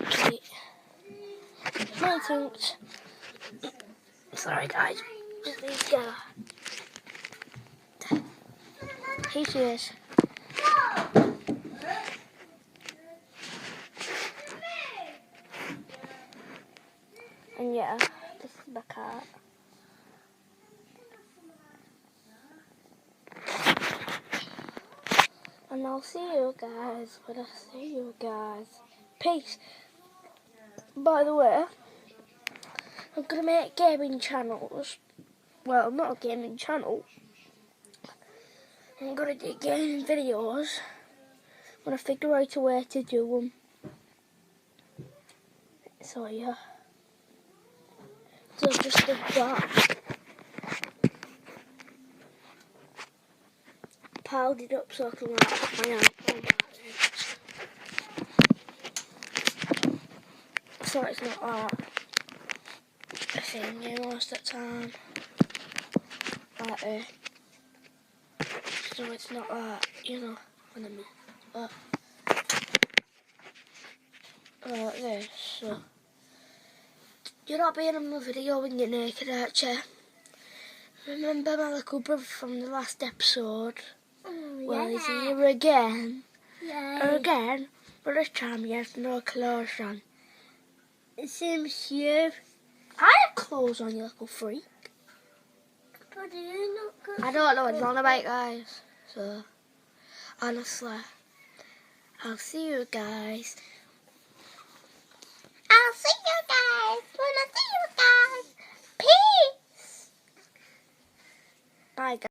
actually. My things. Sorry guys, just need to go. Here she is. And yeah, this is my cat. And I'll see you guys when I see you guys. Peace. By the way, I'm going to make gaming channels. Well, not a gaming channel. I'm going to do gaming videos when I figure out a way to do them. So yeah. So just did that. Piled it up so I can put my iPhone back in. So it's not that a thing, you know, most of the time. Like this. So it's not that, you know what I mean. Like this, so. You're not being in my video when you're naked, aren't you? Remember my little brother from the last episode? Oh, yeah. Well, he's here again. Yeah. Again, but this time he has no clothes on. It seems you. I have clothes on, you little freak. But you not good. I don't know what you're on about, guys. So, honestly, I'll see you guys